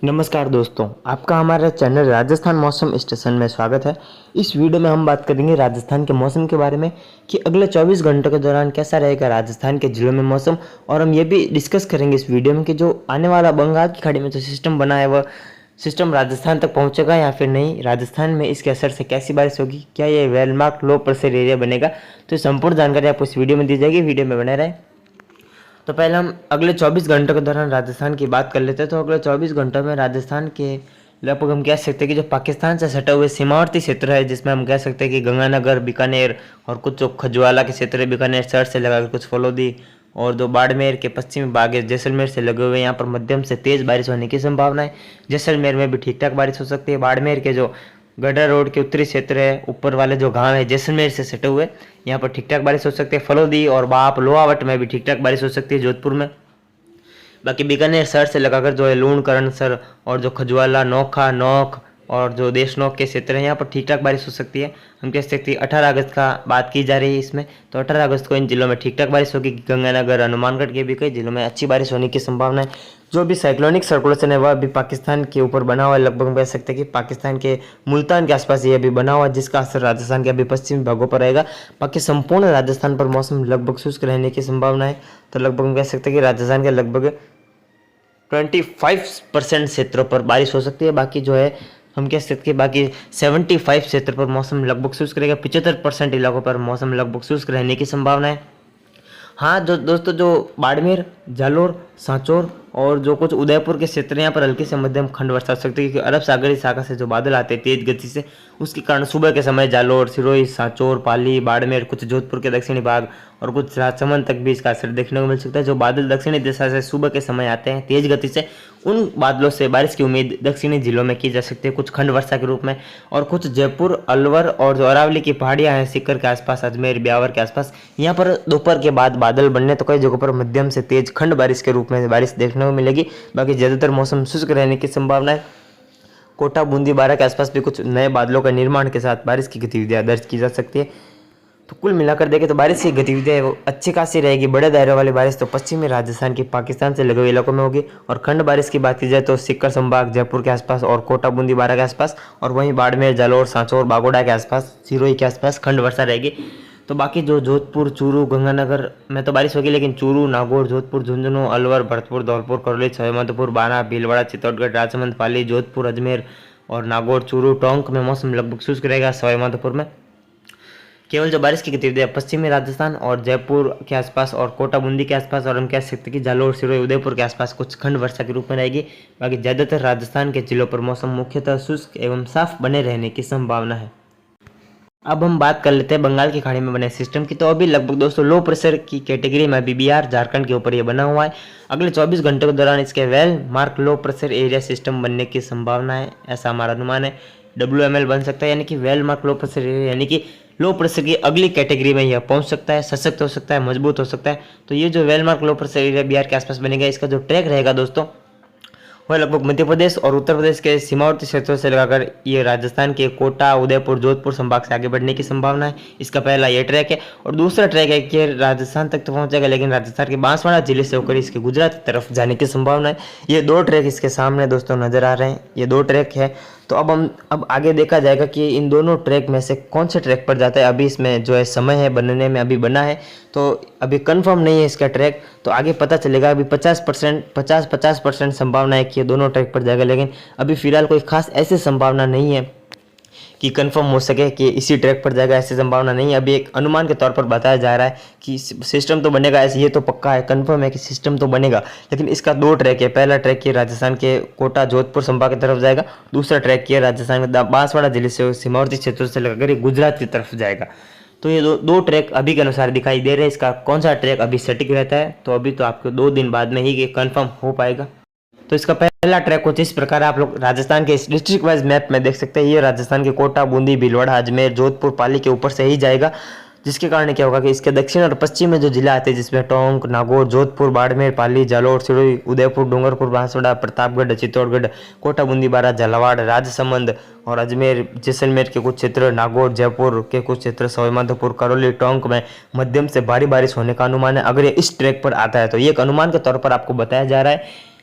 नमस्कार दोस्तों, आपका हमारे चैनल राजस्थान मौसम स्टेशन में स्वागत है। इस वीडियो में हम बात करेंगे राजस्थान के मौसम के बारे में कि अगले 24 घंटों के दौरान कैसा रहेगा राजस्थान के जिलों में मौसम। और हम ये भी डिस्कस करेंगे इस वीडियो में कि जो आने वाला बंगाल की खाड़ी में जो सिस्टम बना है वह सिस्टम राजस्थान तक पहुँचेगा या फिर नहीं, राजस्थान में इसके असर से कैसी बारिश होगी, क्या ये वेलमार्क लो प्रेशर एरिया बनेगा। तो संपूर्ण जानकारी आपको इस वीडियो में दी जाएगी, वीडियो में बने रहे। तो पहले हम अगले 24 घंटों के दौरान राजस्थान की बात कर लेते हैं। तो अगले 24 घंटों में राजस्थान के लगभग हम कह सकते हैं कि जो पाकिस्तान से सटे हुए सीमावर्ती क्षेत्र है, जिसमें हम कह सकते हैं कि गंगानगर, बीकानेर और कुछ जो खजुआला के क्षेत्र है, बीकानेर शहर से लगाकर कुछ फलोदी और जो बाड़मेर के पश्चिमी भाग है जैसलमेर से लगे हुए, यहाँ पर मध्यम से तेज बारिश होने की संभावना है। जैसलमेर में भी ठीक ठाक बारिश हो सकती है। बाड़मेर के जो गढ़ा रोड के उत्तरी क्षेत्र है, ऊपर वाले जो गांव है जैसलमेर से सटे हुए, यहाँ पर ठीक ठाक बारिश हो सकती है। फलोदी और बाप लोहावट में भी ठीक ठाक बारिश हो सकती है, जोधपुर में। बाकी बीकानेर शहर से लगाकर जो है लूण, करणसर और जो खजुआला, नोखा, नौख और जो देशनोक के क्षेत्र हैं, यहाँ पर ठीक ठाक बारिश हो सकती है। हम कह सकते हैं 18 अगस्त का बात की जा रही है इसमें, तो 18 अगस्त को इन जिलों में ठीक ठाक बारिश होगी। गंगानगर, हनुमानगढ़ के भी कई जिलों में अच्छी बारिश होने की संभावना है। जो भी साइक्लोनिक सर्कुलेशन है वह अभी पाकिस्तान के ऊपर बना हुआ है। लगभग हम कह सकते हैं कि पाकिस्तान के मुल्तान के आसपास ये अभी बना हुआ है, जिसका असर राजस्थान के अभी पश्चिमी भागों पर रहेगा। बाकी संपूर्ण राजस्थान पर मौसम लगभग शुष्क रहने की संभावना है। तो लगभग हम कह सकते हैं कि राजस्थान के लगभग 25% क्षेत्रों पर बारिश हो सकती है। बाकी जो है हम कह सकते हैं कि बाकी 75 क्षेत्र पर मौसम लगभग शुष्क रहेगा। 75% इलाकों पर मौसम लगभग शुष्क रहने की संभावना है। हाँ जो दोस्तों, जो बाड़मेर, जालोर, सांचौर और जो कुछ उदयपुर के क्षेत्र हैं, यहाँ पर हल्की से मध्यम खंड वर्षा हो सकती है, क्योंकि अरब सागरी शाखा से जो बादल आते हैं तेज गति से, उसके कारण सुबह के समय जालोर, सिरोही, सांचौर, पाली, बाड़मेर, कुछ जोधपुर के दक्षिणी भाग और कुछ राजसमंद तक भी इसका असर देखने को मिल सकता है। जो बादल दक्षिणी दिशा से सुबह के समय आते हैं तेज गति से, उन बादलों से बारिश की उम्मीद दक्षिणी जिलों में की जा सकती है, कुछ खंड वर्षा के रूप में। और कुछ जयपुर, अलवर और जो अरावली की पहाड़ियां हैं, सीकर के आसपास, अजमेर, ब्यावर के आसपास, यहाँ पर दोपहर के बाद बादल बनने तो कई जगहों पर मध्यम से तेज खंड बारिश के रूप में बारिश देखने को मिलेगी। बाकी ज़्यादातर मौसम शुष्क रहने की संभावना है। कोटा, बूंदी, बारा के आसपास भी कुछ नए बादलों का निर्माण के साथ बारिश की गतिविधियां दर्ज की जा सकती है। तो कुल मिलाकर देखें तो बारिश की गतिविधियां वो अच्छी खासी रहेगी। बड़े दायरे वाली बारिश तो पश्चिमी राजस्थान की पाकिस्तान से लगे हुए इलाकों में होगी। और खंड बारिश की बात की जाए तो सीकर संभाग, जयपुर के आसपास और कोटा, बूंदी, बारा के आसपास, और वहीं बाड़मेर, जालोर, सांचौर, बागोड़ा के आसपास, सिरोही के आसपास खंड वर्षा रहेगी। तो बाकी जो जोधपुर, चूरू, गंगानगर में तो बारिश होगी, लेकिन चूरू, नागौर, जोधपुर, झुंझुनू, अलवर, भरतपुर, धौलपुर, करौली, सवाईमाधोपुर, बाना, भीलवाड़ा, चित्तौड़गढ़, राजसमंद, पाली, जोधपुर, अजमेर और नागौर, चूरू, टोंक में मौसम लगभग शुष्क रहेगा। सवाईमाधोपुर में केवल जो बारिश की गतिविधियां पश्चिमी राजस्थान और जयपुर के आसपास और कोटा, बूंदी के आसपास, और हम कह सकते हैं कि जालोर, सिरोही, उदयपुर के आसपास कुछ खंड वर्षा के रूप में रहेगी। बाकी ज़्यादातर राजस्थान के जिलों पर मौसम मुख्यतः शुष्क एवं साफ बने रहने की संभावना है। अब हम बात कर लेते हैं बंगाल की खाड़ी में बने सिस्टम की। तो अभी लगभग दोस्तों लो प्रेशर की कैटेगरी में अभी बिहार, झारखंड के ऊपर ये बना हुआ है। अगले 24 घंटों के दौरान इसके well mark low pressure area system बनने की संभावना है, ऐसा हमारा अनुमान है। WML बन सकता है, यानी कि well mark low pressure area, यानी कि लो प्रेशर की अगली कैटेगरी में यह पहुंच सकता है, सशक्त हो सकता है, मजबूत हो सकता है। तो ये जो well mark low pressure area Bihar के आसपास बनेगा, इसका जो ट्रैक रहेगा दोस्तों वह लगभग मध्य प्रदेश और उत्तर प्रदेश के सीमावर्ती क्षेत्रों से लगाकर ये राजस्थान के कोटा, उदयपुर, जोधपुर संभाग से आगे बढ़ने की संभावना है। इसका पहला ये ट्रैक है। और दूसरा ट्रैक है कि राजस्थान तक तो पहुंचेगा, लेकिन राजस्थान के बांसवाड़ा जिले से होकर इसके गुजरात की तरफ जाने की संभावना है। ये दो ट्रैक इसके सामने दोस्तों नजर आ रहे हैं, ये दो ट्रैक है। तो अब आगे देखा जाएगा कि इन दोनों ट्रैक में से कौन से ट्रैक पर जाता है। अभी इसमें जो है समय है बनने में, अभी बना है तो अभी कंफर्म नहीं है इसका ट्रैक, तो आगे पता चलेगा। अभी 50% संभावना है कि ये दोनों ट्रैक पर जाएगा, लेकिन अभी फिलहाल कोई खास ऐसी संभावना नहीं है कि कंफर्म हो सके कि इसी ट्रैक पर जाएगा, ऐसी संभावना नहीं है। अभी एक अनुमान के तौर पर बताया जा रहा है कि सिस्टम तो बनेगा, ऐसे ये तो पक्का है, कंफर्म है कि सिस्टम तो बनेगा। लेकिन इसका दो ट्रैक है। पहला ट्रैक ये राजस्थान के कोटा, जोधपुर संभाग की तरफ जाएगा। दूसरा ट्रैक ये राजस्थान के बांसवाड़ा जिले से सीमावर्ती क्षेत्रों से लगाकर ये गुजरात की तरफ जाएगा। तो ये दो ट्रैक अभी के अनुसार दिखाई दे रहे हैं। इसका कौन सा ट्रैक अभी सटीक रहता है तो अभी तो आपको 2 दिन बाद में ही कंफर्म हो पाएगा। तो इसका पहला ट्रैक कुछ इस प्रकार आप लोग राजस्थान के इस डिस्ट्रिक्ट वाइज मैप में देख सकते हैं। ये राजस्थान के कोटा, बूंदी, भीलवाड़ा, अजमेर, जोधपुर, पाली के ऊपर से ही जाएगा, जिसके कारण क्या होगा कि इसके दक्षिण और पश्चिम में जो जिला आते हैं, जिसमें टोंक, नागौर, जोधपुर, बाड़मेर, पाली, जालोर, सिरोही, उदयपुर, डूंगरपुर, बांसवाड़ा, प्रतापगढ़, चित्तौड़गढ़, कोटा, बूंदी, बारा, झालावाड़, राजसमंद और अजमेर, जैसलमेर के कुछ क्षेत्र, नागौर, जयपुर के कुछ क्षेत्र, सवाईमाधोपुर, करौली, टोंक में मध्यम से भारी बारिश होने का अनुमान है। अगर ये इस ट्रैक पर आता है तो ये एक अनुमान के तौर पर आपको बताया जा रहा है।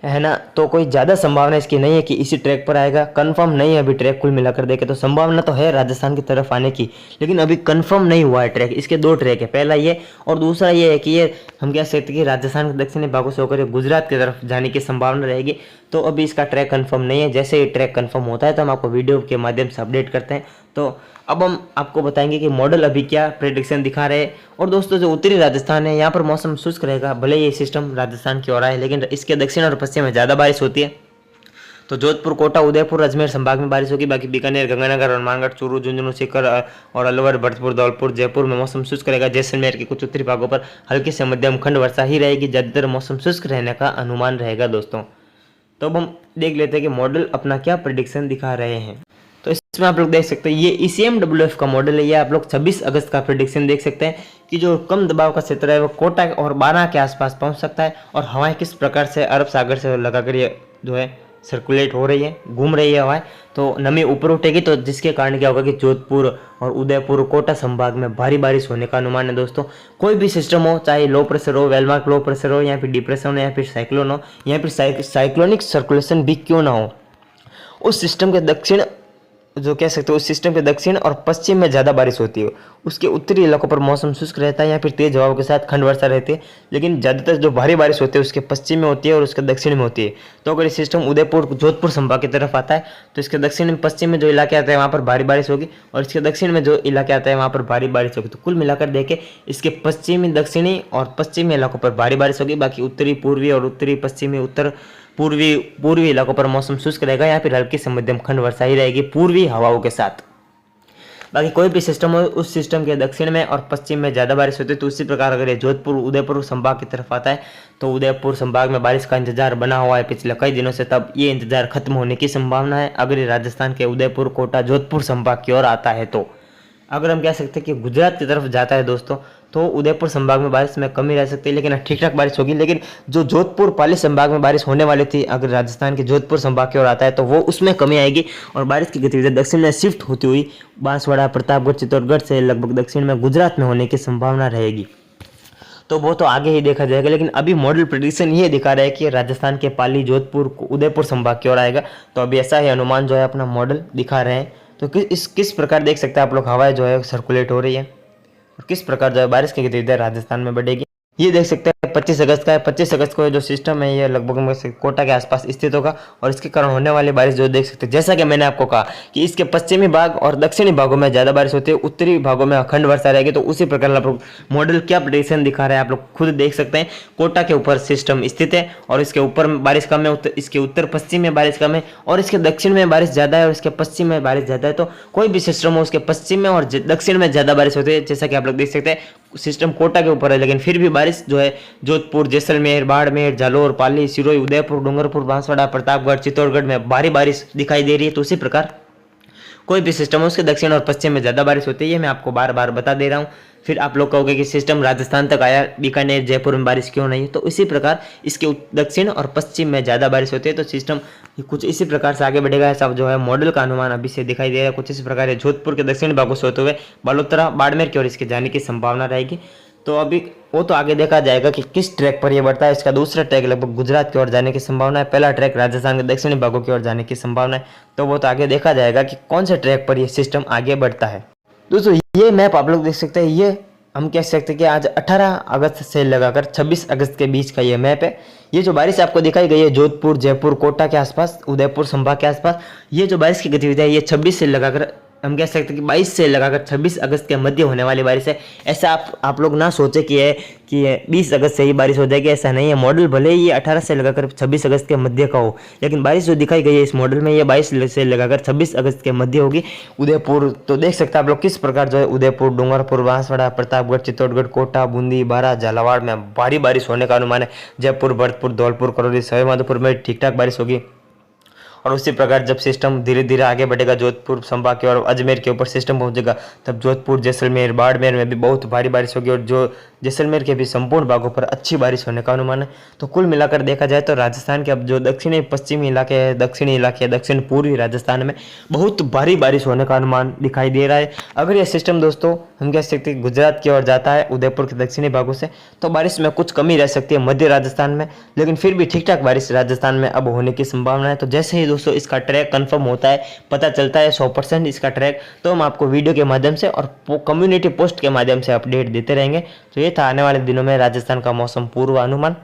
है ना। तो कोई ज़्यादा संभावना इसकी नहीं है कि इसी ट्रैक पर आएगा, कंफर्म नहीं है अभी ट्रैक कुल मिलाकर देखें तो। संभावना तो है राजस्थान की तरफ आने की, लेकिन अभी कंफर्म नहीं हुआ है ट्रैक। इसके दो ट्रैक है, पहला ये और दूसरा ये है कि ये हम कह सकते हैं कि राजस्थान के दक्षिणी भागों से होकर गुजरात की तरफ जाने की संभावना रहेगी। तो अभी इसका ट्रैक कंफर्म नहीं है, जैसे ही ट्रैक कंफर्म होता है तो हम आपको वीडियो के माध्यम से अपडेट करते हैं। तो अब हम आपको बताएंगे कि मॉडल अभी क्या प्रेडिक्शन दिखा रहे हैं। और दोस्तों जो उत्तरी राजस्थान है यहाँ पर मौसम शुष्क रहेगा, भले ये सिस्टम राजस्थान की ओर आए, लेकिन इसके दक्षिण और पश्चिम में ज़्यादा बारिश होती है। तो जोधपुर, कोटा, उदयपुर, अजमेर संभाग में बारिश होगी। बाकी बीकानेर, गंगानगर, हनुमानगढ़, चूरू, झुंझुनू, सीकर और अलवर, भरतपुर, धौलपुर, जयपुर में मौसम शुष्क रहेगा। जैसलमेर के कुछ उत्तरी भागों पर हल्की से मध्यम खंड वर्षा ही रहेगी। ज़्यादातर मौसम शुष्क रहने का अनुमान रहेगा दोस्तों। तो अब हम देख लेते हैं कि मॉडल अपना क्या प्रेडिक्शन दिखा रहे हैं। तो इसमें आप लोग देख सकते हैं ये ECMWF का मॉडल है। ये आप लोग 26 अगस्त का प्रेडिक्शन देख सकते हैं कि जो कम दबाव का क्षेत्र है वो कोटा और 12 के आसपास पहुंच सकता है। और हवाएं किस प्रकार से अरब सागर से लगाकर ये जो है सर्कुलेट हो रही है, घूम रही है हवाएं, तो नमी ऊपर उठेगी, तो जिसके कारण क्या होगा कि जोधपुर और उदयपुर, कोटा संभाग में भारी बारिश होने का अनुमान है दोस्तों। कोई भी सिस्टम हो, चाहे लो प्रेशर हो, वेलमार्क लो प्रेशर हो, या फिर डिप्रेशन हो, या फिर साइक्लोन हो, या फिर साइक्लोनिक सर्कुलेशन भी क्यों ना हो, उस सिस्टम के दक्षिण जो कह सकते हो उस सिस्टम के दक्षिण और पश्चिम में ज़्यादा बारिश होती है। उसके उत्तरी इलाकों पर मौसम शुष्क रहता है या फिर तेज हवाओं के साथ खंड वर्षा रहती है, लेकिन ज़्यादातर जो भारी बारिश होती है उसके पश्चिम में होती है और उसके दक्षिण में होती है। तो अगर ये सिस्टम उदयपुर, जोधपुर संभाग की तरफ आता है तो इसके दक्षिण में, पश्चिम में जो इलाके आते हैं वहाँ पर भारी बारिश होगी, और इसके दक्षिण में जो इलाके आते हैं वहाँ पर भारी बारिश होगी। तो कुल मिलाकर देखें इसके पश्चिमी, दक्षिणी और पश्चिमी इलाकों पर भारी बारिश होगी। बाकी उत्तरी, पूर्वी और उत्तरी पश्चिमी, उत्तर पूर्वी इलाकों पर मौसम शुष्क रहेगा या फिर हल्की से मध्यम खंड वर्षा ही रहेगी पूर्वी हवाओं के साथ। बाकी कोई भी सिस्टम हो, उस सिस्टम के दक्षिण में और पश्चिम में ज़्यादा बारिश होती है। तो उसी प्रकार अगर ये जोधपुर, उदयपुर संभाग की तरफ आता है तो उदयपुर संभाग में बारिश का इंतजार बना हुआ है पिछले कई दिनों से, तब ये इंतजार खत्म होने की संभावना है अगर ये राजस्थान के उदयपुर, कोटा, जोधपुर संभाग की ओर आता है। तो अगर हम कह सकते हैं कि गुजरात की तरफ जाता है दोस्तों, तो उदयपुर संभाग में बारिश में कमी रह सकती है, लेकिन ठीक ठाक बारिश होगी। लेकिन जो जोधपुर, पाली संभाग में बारिश होने वाली थी, अगर राजस्थान के जोधपुर संभाग की ओर आता है तो वो उसमें कमी आएगी और बारिश की गतिविधि दक्षिण में शिफ्ट होती हुई बांसवाड़ा, प्रतापगढ़, चित्तौड़गढ़ से लगभग दक्षिण में गुजरात में होने की संभावना रहेगी। तो वो तो आगे ही देखा जाएगा, लेकिन अभी मॉडल प्रेडिक्शन ये दिखा रहा है कि राजस्थान के पाली, जोधपुर, उदयपुर संभाग की ओर आएगा। तो अभी ऐसा ही अनुमान जो है अपना मॉडल दिखा रहे हैं। तो किस प्रकार देख सकते हैं आप लोग, हवाएं जो है सर्कुलेट हो रही है और किस प्रकार जो है बारिश की गतिविधि राजस्थान में बढ़ेगी, ये देख सकते हैं। 25 अगस्त का है, 25 अगस्त को जो सिस्टम है ये लगभग कोटा के आसपास स्थित होगा और इसके कारण होने वाली बारिश जो देख सकते हैं, जैसा कि मैंने आपको कहा कि इसके पश्चिमी भाग और दक्षिणी भागों में ज़्यादा बारिश होती है, उत्तरी भागों में अखंड वर्षा रहेगी। तो उसी प्रकार आप लोग मॉडल क्या प्रेडिक्शन दिखा रहे हैं आप लोग खुद देख सकते हैं। कोटा के ऊपर सिस्टम स्थित है और इसके ऊपर बारिश कम है, इसके उत्तर पश्चिम में बारिश कम है और इसके दक्षिण में बारिश ज़्यादा है और इसके पश्चिम में बारिश ज़्यादा है। तो कोई भी सिस्टम हो उसके पश्चिम में और दक्षिण में ज़्यादा बारिश होती है, जैसा कि आप लोग देख सकते हैं। सिस्टम कोटा के ऊपर है लेकिन फिर भी बारिश जो है जोधपुर, जैसलमेर, बाड़मेर, जालोर, पाली, सिरोही, उदयपुर, डूंगरपुर, बांसवाड़ा, प्रतापगढ़, चित्तौड़गढ़ में भारी बारिश दिखाई दे रही है। तो उसी प्रकार कोई भी सिस्टम हो उसके दक्षिण और पश्चिम में ज़्यादा बारिश होती है, ये मैं आपको बार बार बता दे रहा हूँ। फिर आप लोग कहोगे कि सिस्टम राजस्थान तक आया, बीकानेर, जयपुर में बारिश क्यों नहीं? तो इसी प्रकार इसके दक्षिण और पश्चिम में ज़्यादा बारिश होती है। तो सिस्टम कुछ इसी प्रकार से आगे बढ़ेगा, ऐसा जो है मॉडल का अनुमान अभी से दिखाई दे रहा है। कुछ इसी प्रकार है, जोधपुर के दक्षिण भागों से होते हुए बालोतरा, बाड़मेर की ओर इसके जाने की संभावना रहेगी। तो अभी वो तो आगे देखा जाएगा कि किस ट्रैक पर ये बढ़ता है। इसका दूसरा ट्रैक लगभग गुजरात की ओर जाने की संभावना है, पहला ट्रैक राजस्थान के दक्षिणी भागों की ओर जाने की संभावना है। तो वो तो आगे देखा जाएगा कि कौन से ट्रैक पर ये सिस्टम आगे बढ़ता है। दोस्तों ये मैप आप लोग देख सकते हैं, ये हम कह सकते हैं कि आज 18 अगस्त से लगाकर 26 अगस्त के बीच का ये मैप है। ये जो बारिश आपको दिखाई गई है जोधपुर, जयपुर, कोटा के आसपास, उदयपुर संभाग के आसपास, ये जो बारिश की गतिविधि है ये 26 से लगाकर हम कह सकते हैं कि 22 से लगाकर 26 अगस्त के मध्य होने वाली बारिश है। ऐसा आप लोग ना सोचे कि 20 अगस्त से ही बारिश हो जाएगी, ऐसा नहीं है। मॉडल भले ही ये 18 से लगाकर 26 अगस्त के मध्य का हो, लेकिन बारिश जो दिखाई गई है इस मॉडल में ये 22 से लगाकर 26 अगस्त के मध्य होगी। उदयपुर तो देख सकते हैं आप लोग किस प्रकार जो है उदयपुर, डूंगरपुर, बांसवाड़ा, प्रतापगढ़, चित्तौड़गढ़, कोटा, बूंदी, बारा, झालावाड़ में भारी बारिश होने का अनुमान है। जयपुर, भरतपुर, धौलपुर, करौली, सवाई माधोपुर में ठीक ठाक बारिश होगी और उसी प्रकार जब सिस्टम धीरे धीरे आगे बढ़ेगा जोधपुर संभाग के और अजमेर के ऊपर सिस्टम पहुंचेगा, तब जोधपुर, जैसलमेर, बाड़मेर में भी बहुत भारी बारिश होगी और जो जैसलमेर के भी संपूर्ण भागों पर अच्छी बारिश होने का अनुमान है। तो कुल मिलाकर देखा जाए तो राजस्थान के अब जो दक्षिणी पश्चिमी इलाके हैं, दक्षिण पूर्वी राजस्थान में बहुत भारी बारिश होने का अनुमान दिखाई दे रहा है। अगर यह सिस्टम दोस्तों हम कह सकते हैं गुजरात की ओर जाता है, उदयपुर के दक्षिणी भागों से, तो बारिश में कुछ कमी रह सकती है मध्य राजस्थान में, लेकिन फिर भी ठीक ठाक बारिश राजस्थान में अब होने की संभावना है। तो जैसे ही दोस्तों इसका ट्रैक कंफर्म होता है, पता चलता है 100% इसका ट्रैक, तो हम आपको वीडियो के माध्यम से और कम्युनिटी पोस्ट के माध्यम से अपडेट देते रहेंगे। तो ये था आने वाले दिनों में राजस्थान का मौसम पूर्वानुमान।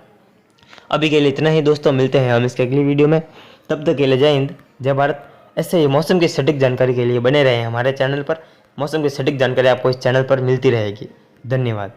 अभी के लिए इतना ही दोस्तों, मिलते हैं हम इसके अगली वीडियो में। तब तक के लिए जय हिंद, जय भारत। ऐसे ही मौसम की सटीक जानकारी के लिए बने रहें हमारे चैनल पर। मौसम की सटीक जानकारी आपको इस चैनल पर मिलती रहेगी। धन्यवाद।